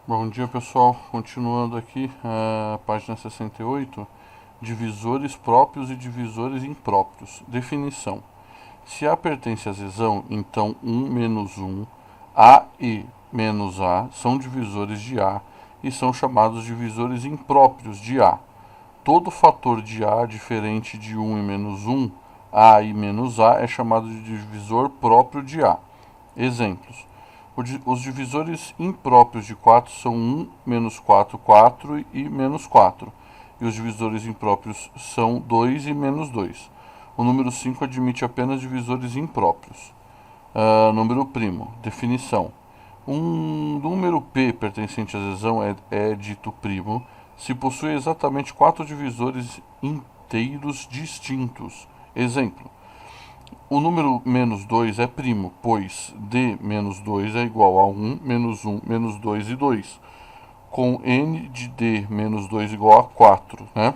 Bom dia, pessoal. Continuando aqui, página 68, divisores próprios e divisores impróprios. Definição. Se A pertence a zezão, então 1 menos 1, A e menos A são divisores de A e são chamados divisores impróprios de A. Todo fator de A diferente de 1 e menos 1, A e menos A, é chamado de divisor próprio de A. Exemplos. Os divisores impróprios de 4 são 1, menos 4, 4 e menos 4. E os divisores impróprios são 2 e menos 2. O número 5 admite apenas divisores impróprios. Número primo. Definição. Um número P pertencente a zezão é dito primo se possui exatamente 4 divisores inteiros distintos. Exemplo. O número menos 2 é primo, pois D menos 2 é igual a 1, menos 2 e 2, com N de D menos 2 igual a 4, né?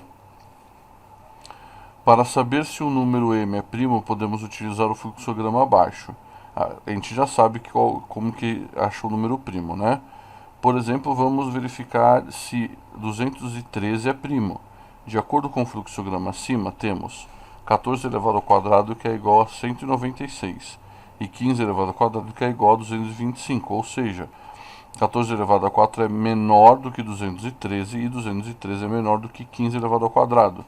Para saber se o número M é primo, podemos utilizar o fluxograma abaixo. A gente já sabe como que acha o número primo, né? Por exemplo, vamos verificar se 213 é primo. De acordo com o fluxograma acima, temos 14 elevado ao quadrado, que é igual a 196, e 15 elevado ao quadrado, que é igual a 225, ou seja, 14 elevado a 4 é menor do que 213 e 213 é menor do que 15 elevado ao quadrado.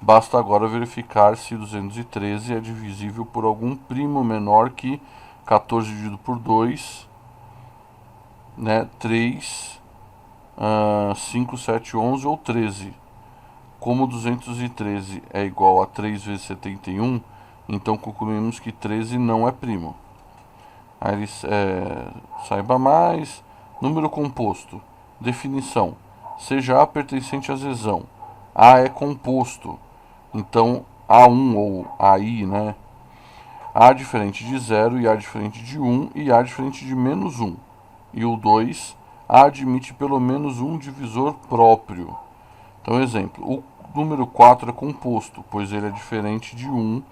Basta agora verificar se 213 é divisível por algum primo menor que 14 dividido por 2, né, 3, 5, 7, 11 ou 13. Como 213 é igual a 3 vezes 71, então concluímos que 13 não é primo. Aí saiba mais. Número composto. Definição. Seja A pertencente a zezão. A é composto. Então, A1 ou AI, né? A diferente de 0 e A diferente de 1 e A diferente de menos 1. E o 2, A admite pelo menos um divisor próprio. Então, exemplo, o número 4 é composto, pois ele é diferente de 1,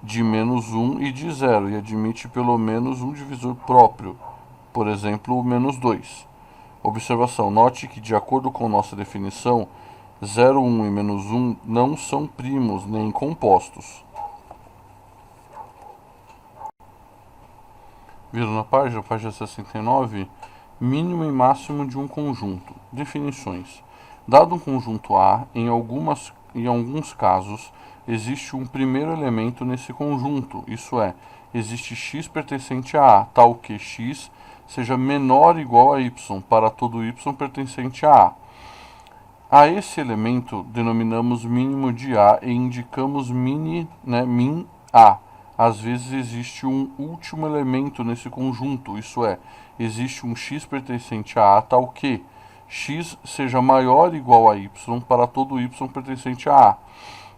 de menos 1 e de 0, e admite pelo menos um divisor próprio, por exemplo, o menos 2. Observação, note que, de acordo com nossa definição, 0, 1 e menos 1 não são primos nem compostos. Viram na página 69, mínimo e máximo de um conjunto. Definições. Dado um conjunto A, em alguns casos, existe um primeiro elemento nesse conjunto, isso é, existe x pertencente a A, tal que x seja menor ou igual a y para todo y pertencente a A. A esse elemento denominamos mínimo de A e indicamos min A. Às vezes existe um último elemento nesse conjunto, isso é, existe um x pertencente a A tal que x seja maior ou igual a y para todo y pertencente a A.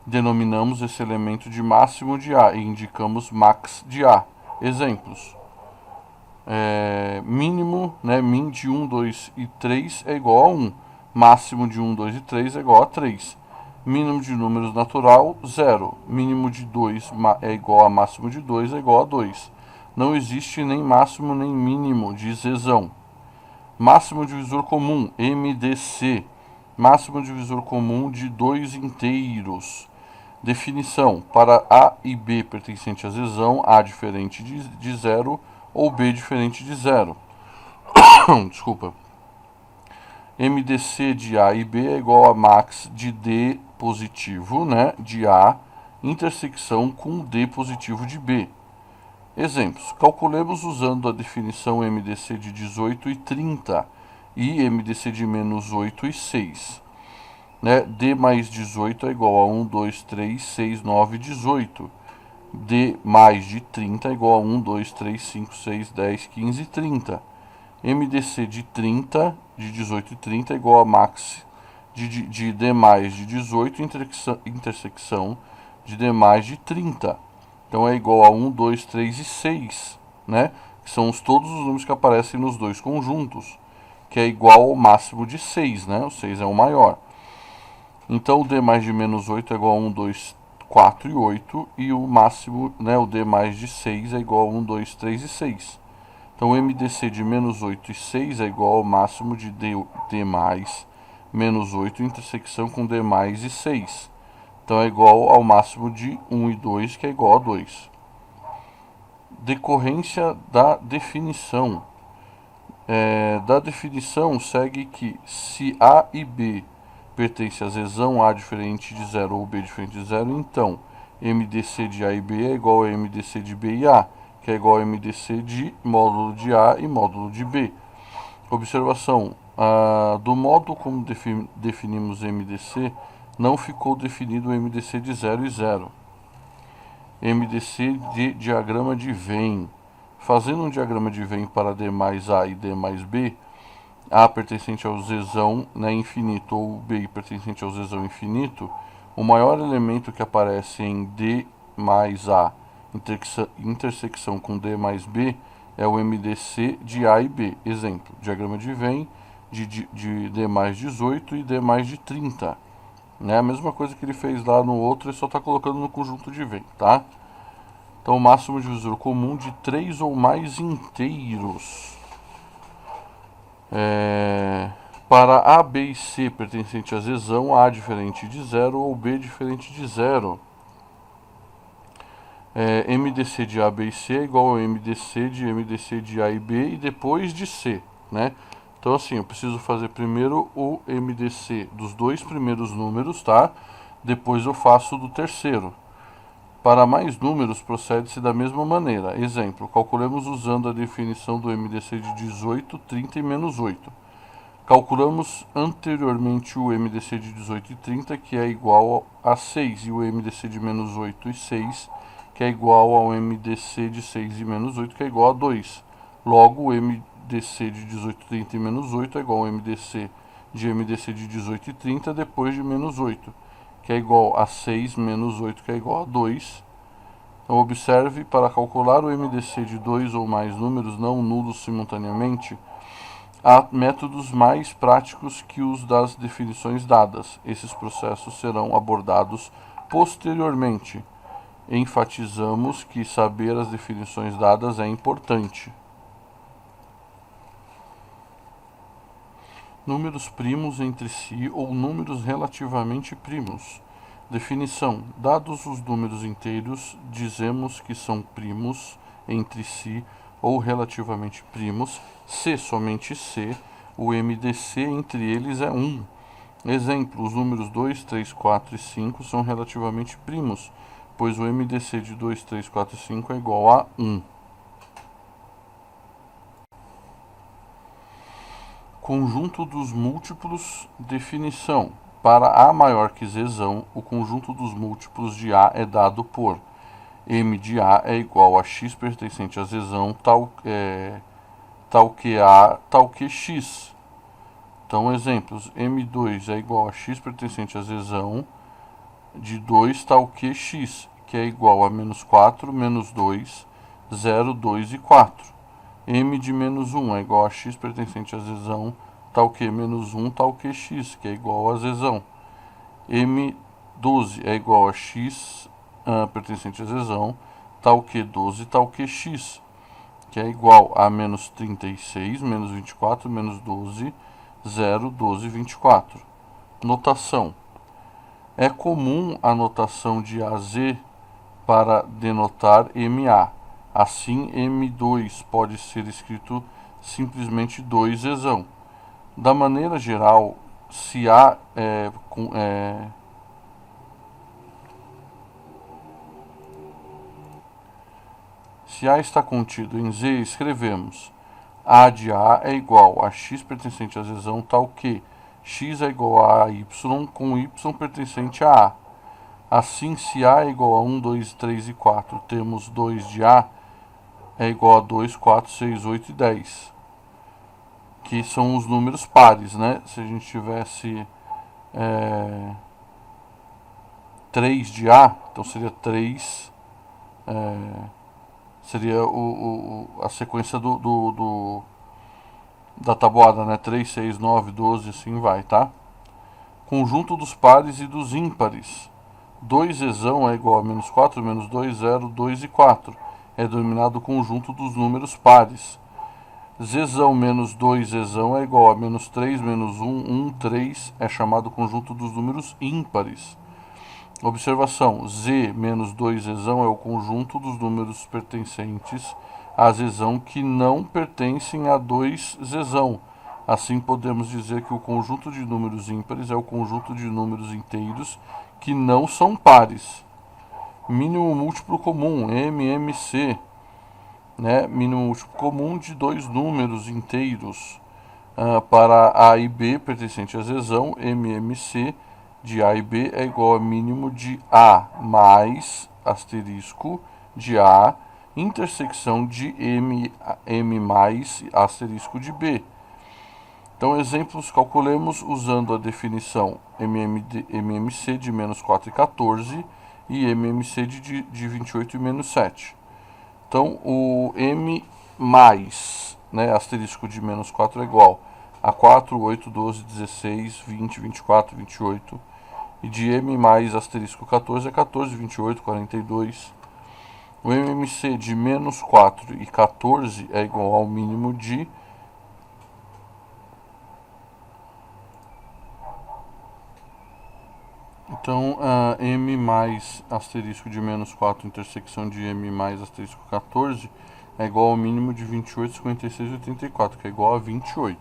Denominamos esse elemento de máximo de A e indicamos max de A. Exemplos. Mínimo, min de 1, 2 e 3 é igual a 1. Máximo de 1, 2 e 3 é igual a 3. Mínimo de números natural, 0. Mínimo de 2 é igual a máximo de 2 é igual a 2. Não existe nem máximo nem mínimo de zezão. Máximo divisor comum, MDC. Máximo divisor comum de 2 inteiros. Definição. Para A e B pertencente a zezão, A diferente de 0 ou B diferente de 0. Desculpa. MDC de A e B é igual a max de D positivo, né, de A, intersecção com D positivo de B. Exemplos. Calculemos usando a definição MDC de 18 e 30 e MDC de menos 8 e 6. Né? D mais 18 é igual a 1, 2, 3, 6, 9, 18. D mais de 30 é igual a 1, 2, 3, 5, 6, 10, 15 e 30. MDC de 30, de 18 e 30 é igual a max de D mais de 18, intersecção de D mais de 30. Então é igual a 1, 2, 3 e 6, né? Que são todos os números que aparecem nos dois conjuntos, que é igual ao máximo de 6, né? O 6 é o maior. Então o D mais de menos 8 é igual a 1, 2, 4 e 8, e o máximo, né, o D mais de 6 é igual a 1, 2, 3 e 6. Então, MDC de menos 8 e 6 é igual ao máximo de D mais menos 8 intersecção com D mais e 6. Então, é igual ao máximo de 1 e 2, que é igual a 2. Decorrência da definição. Da definição segue que se A e B pertencem a zezão A diferente de 0 ou B diferente de 0, então MDC de A e B é igual a MDC de B e A, que é igual a MDC de módulo de A e módulo de B. Observação, do modo como definimos MDC, não ficou definido o MDC de 0 e 0. MDC de diagrama de Venn. Fazendo um diagrama de Venn para D mais A e D mais B, A pertencente ao zezão, né, infinito, ou B pertencente ao zezão infinito, o maior elemento que aparece em D mais A, intersecção com D mais B, é o MDC de A e B. Exemplo, diagrama de Venn de D mais 18 e D mais de 30. Né? A mesma coisa que ele fez lá no outro, ele só está colocando no conjunto de Venn, tá? Então, o máximo divisor comum de 3 ou mais inteiros. Para A, B e C pertencente a zezão, A diferente de 0 ou B diferente de 0. MDC de A, B e C é igual ao MDC de A e B e depois de C, né? Então, assim, eu preciso fazer primeiro o MDC dos dois primeiros números, tá? Depois eu faço do terceiro. Para mais números, procede-se da mesma maneira. Exemplo, calculemos usando a definição do MDC de 18, 30 e menos 8. Calculamos anteriormente o MDC de 18 e 30, que é igual a 6, e o MDC de menos 8 e 6, que é igual ao MDC de 6 e menos 8, que é igual a 2. Logo, o MDC de 18, 30 e menos 8 é igual ao MDC de 18 e 30 depois de menos 8. Que é igual a 6 menos 8, que é igual a 2. Então, observe, para calcular o MDC de dois ou mais números não nulos simultaneamente, há métodos mais práticos que os das definições dadas. Esses processos serão abordados posteriormente. Enfatizamos que saber as definições dadas é importante. Números primos entre si ou números relativamente primos. Definição: dados os números inteiros, dizemos que são primos entre si ou relativamente primos, se somente se o MDC entre eles é 1. Exemplo: os números 2, 3, 4 e 5 são relativamente primos, pois o MDC de 2, 3, 4 e 5 é igual a 1. Conjunto dos múltiplos. Definição: para A maior que zezão, o conjunto dos múltiplos de A é dado por M de A é igual a x pertencente a zezão, tal que A, tal que x. Então, exemplos: M2 é igual a x pertencente a zezão de 2 tal que x, que é igual a menos 4, menos 2, 0, 2 e 4. M de menos 1 é igual a x pertencente a zezão tal que menos 1 tal que x, que é igual a zezão. M12 é igual a x pertencente a zezão tal que 12 tal que x, que é igual a menos 36, menos 24, menos 12, 0, 12 e 24. Notação: é comum a notação de AZ para denotar MA. Assim, M2 pode ser escrito simplesmente 2zão. Da maneira geral, se A se A está contido em Z, escrevemos A de A é igual a x pertencente a zezão tal que x é igual a y com y pertencente a A. Assim, se A é igual a 1, 2, 3 e 4, temos 2 de A é igual a 2, 4, 6, 8 e 10, que são os números pares, né? Se a gente tivesse 3 de A, então seria 3, seria a sequência da tabuada, né? 3, 6, 9, 12, assim vai, tá? Conjunto dos pares e dos ímpares. 2zão é igual a menos 4, menos 2, 0, 2 e 4. É denominado conjunto dos números pares. Zzão menos 2zão é igual a menos 3 menos 1, 1, 3 é chamado conjunto dos números ímpares. Observação, z menos 2zão é o conjunto dos números pertencentes a zzão que não pertencem a 2zão. Assim podemos dizer que o conjunto de números ímpares é o conjunto de números inteiros que não são pares. Mínimo múltiplo comum, MMC, né? Mínimo múltiplo comum de dois números inteiros. Para A e B pertencente a zezão, MMC de A e B é igual a mínimo de A mais asterisco de A intersecção de M mais asterisco de B. Então, exemplos, calculemos usando a definição MMC de menos 4 e 14 e MMC de 28 e menos 7. Então, o M mais, né, asterisco de menos 4 é igual a 4, 8, 12, 16, 20, 24, 28. E de M mais asterisco 14 é 14, 28, 42. O MMC de menos 4 e 14 é igual ao mínimo de Então, M mais asterisco de menos 4 intersecção de M mais asterisco 14 é igual ao mínimo de 28, 56 e 84, que é igual a 28.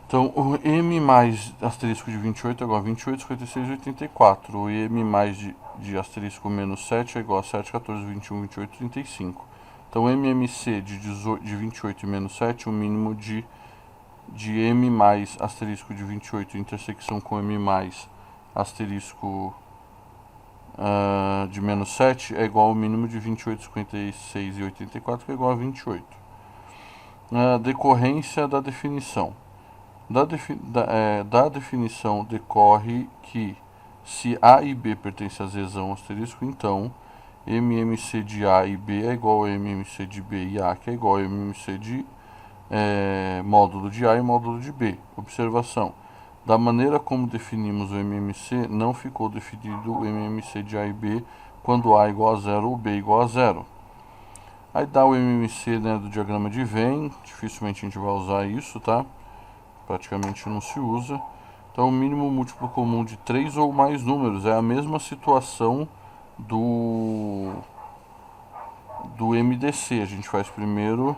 Então, o M mais asterisco de 28 é igual a 28, 56 e 84. O M mais de asterisco menos 7 é igual a 7, 14, 21, 28 e 35. Então, MMC de 28 e menos 7, o mínimo de M mais asterisco de 28 intersecção com M mais asterisco de menos 7 é igual ao mínimo de 28, 56 e 84, que é igual a 28. Decorrência da definição. Da definição decorre que se A e B pertencem a zezão asterisco, então MMC de A e B é igual a MMC de B e A, que é igual a MMC de módulo de A e módulo de B. Observação. Da maneira como definimos o MMC, não ficou definido o MMC de A e B quando A é igual a 0 ou B é igual a 0. Aí dá o MMC, né, do diagrama de Venn, dificilmente a gente vai usar isso, tá? Praticamente não se usa. Então, o mínimo múltiplo comum de 3 ou mais números é a mesma situação do MDC. A gente faz primeiro...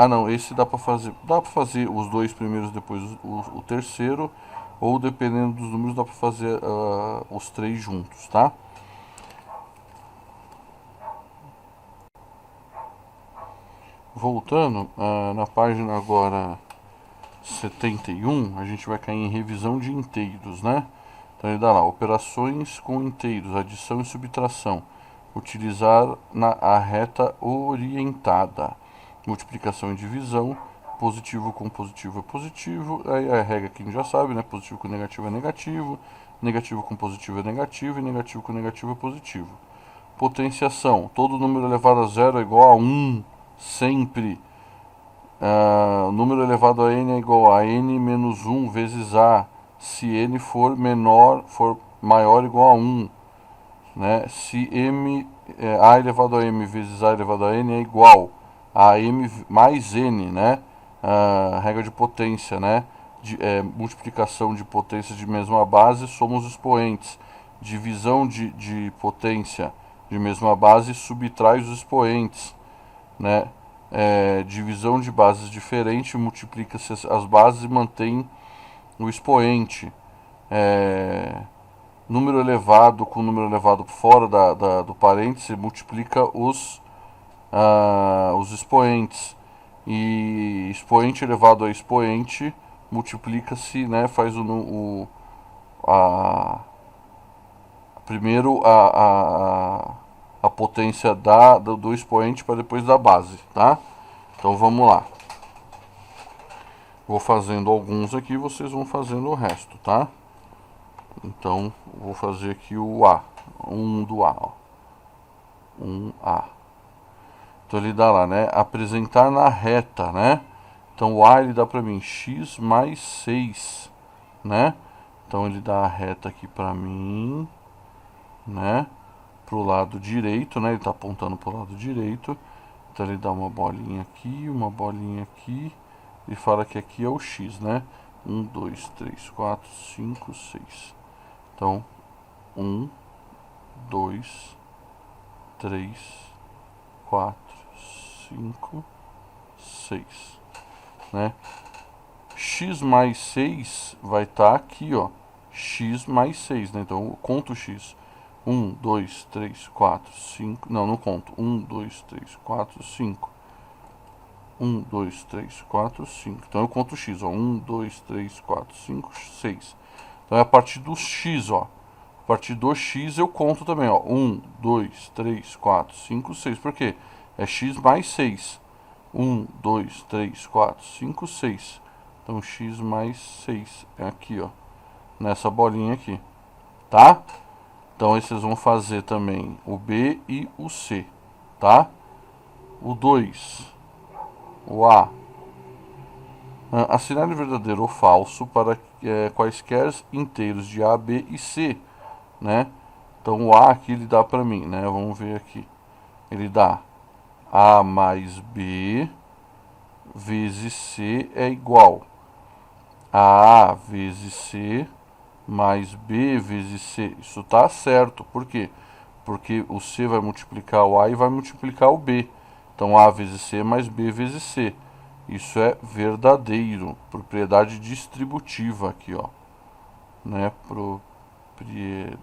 não, esse dá para fazer os dois primeiros, depois o terceiro, ou dependendo dos números dá para fazer os três juntos, tá? Voltando, na página agora 71, a gente vai cair em revisão de inteiros, né? Então ele dá lá, operações com inteiros, adição e subtração, utilizar a reta orientada, multiplicação e divisão, positivo com positivo é positivo, aí a regra que a gente já sabe, né? Positivo com negativo é negativo, negativo com positivo é negativo e negativo com negativo é positivo. Potenciação, todo número elevado a zero é igual a 1, sempre. O número elevado a n é igual a n menos 1 vezes a, se n for maior ou igual a 1. Né? Se a elevado a m vezes a elevado a n é igual a m mais n, né? Regra de potência, né? Multiplicação de potências de mesma base, somos expoentes. Divisão de potência de mesma base subtrai os expoentes, né? Divisão de bases diferentes, multiplica-se as bases e mantém o expoente. Número elevado com número elevado fora do parêntese multiplica os expoentes. E expoente elevado a expoente multiplica-se, né? Faz primeiro a potência do expoente para depois da base, tá? Então vamos lá. Vou fazendo alguns aqui, vocês vão fazendo o resto, tá? Então vou fazer aqui o A, do A, ó. 1A. Então ele dá lá, né? Apresentar na reta, né? Então o A ele dá para mim x mais 6, né? Então ele dá a reta aqui para mim, né? Pro lado direito, né? Ele está apontando pro lado direito. Então ele dá uma bolinha aqui, e fala que aqui é o x, né? 1, 2, 3, 4, 5, 6. Então, 1, 2, 3, 4, 5, 6, né? X mais 6 vai estar aqui, ó. X mais 6, né? Então, eu conto o x. 1, 2, 3, 4, 5. Não, não conto. 1, 2, 3, 4, 5. 1, 2, 3, 4, 5. Então eu conto o x, ó. 1, 2, 3, 4, 5, 6. Então é a partir do x, ó. A partir do x eu conto também, ó. 1, 2, 3, 4, 5, 6. Por quê? É x mais 6. 1, 2, 3, 4, 5, 6. Então x mais 6 é aqui, ó. Nessa bolinha aqui. Tá? Então aí vocês vão fazer também o B e o C. Tá? O 2. O A. Assinale verdadeiro ou falso para quaisquer inteiros de A, B e C, né? Então o A aqui ele dá para mim, né? Vamos ver aqui. Ele dá A mais B vezes C é igual a vezes C mais B vezes C. Isso tá certo. Por quê? Porque o C vai multiplicar o A e vai multiplicar o B. Então A vezes C mais B vezes C. Isso é verdadeiro. Propriedade distributiva aqui, ó. Né? Propriedade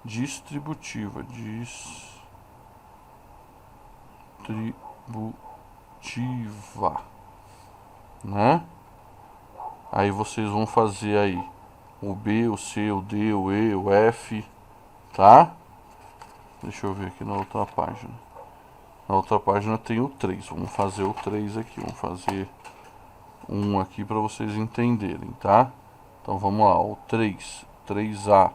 distributiva. Distributiva. Né? Aí vocês vão fazer aí o B, o C, o D, o E, o F, tá? Deixa eu ver aqui na outra página. Na outra página tem o 3. Vamos fazer o 3 aqui. Vamos fazer um aqui para vocês entenderem, tá? Então vamos lá, o 3. 3A.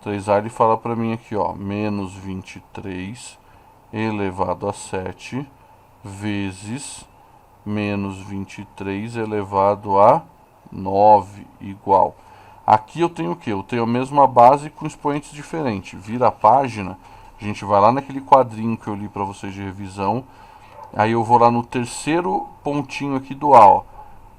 3A ele fala para mim aqui, ó. Menos 23 elevado a 7 vezes menos 23 elevado a 9 igual. Aqui eu tenho o que? Eu tenho a mesma base com expoentes diferentes. Vira a página, a gente vai lá naquele quadrinho que eu li para vocês de revisão. Aí eu vou lá no terceiro pontinho aqui do A, ó.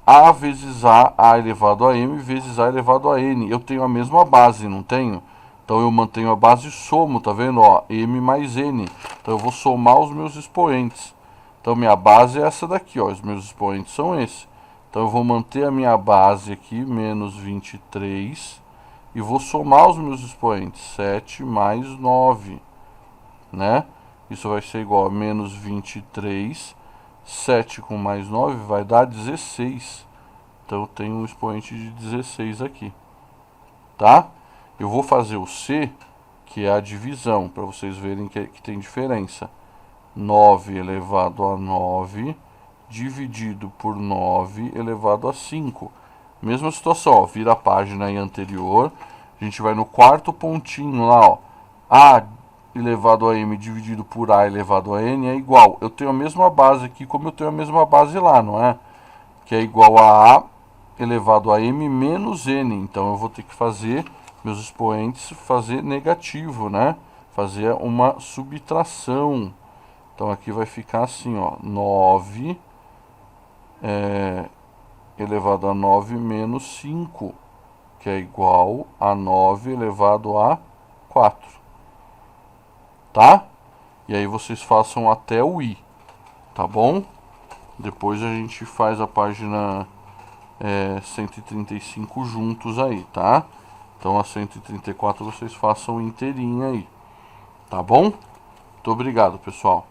A vezes A elevado a M vezes A elevado a N. Eu tenho a mesma base, não tenho? Então eu mantenho a base e somo, tá vendo? Ó, M mais N. Então eu vou somar os meus expoentes. Então minha base é essa daqui, ó. Os meus expoentes são esses. Então eu vou manter a minha base aqui, menos 23, e vou somar os meus expoentes, 7 mais 9, né? Isso vai ser igual a menos 23, 7 com mais 9 vai dar 16. Então eu tenho um expoente de 16 aqui, tá? Eu vou fazer o C, que é a divisão, para vocês verem que tem diferença. 9 elevado a 9... dividido por 9 elevado a 5. Mesma situação, ó, vira a página aí anterior. A gente vai no quarto pontinho lá, ó. A elevado a M dividido por A elevado a N é igual. Eu tenho a mesma base aqui como eu tenho a mesma base lá, não é? Que é igual a A elevado a M menos N. Então eu vou ter que fazer, meus expoentes, fazer negativo, né? Fazer uma subtração. Então aqui vai ficar assim, ó. 9... elevado a 9 menos 5, que é igual a 9 elevado a 4. Tá? E aí vocês façam até o I, tá bom? Depois a gente faz a página 135 juntos aí, tá? Então a 134 vocês façam inteirinha aí, tá bom? Muito obrigado, pessoal.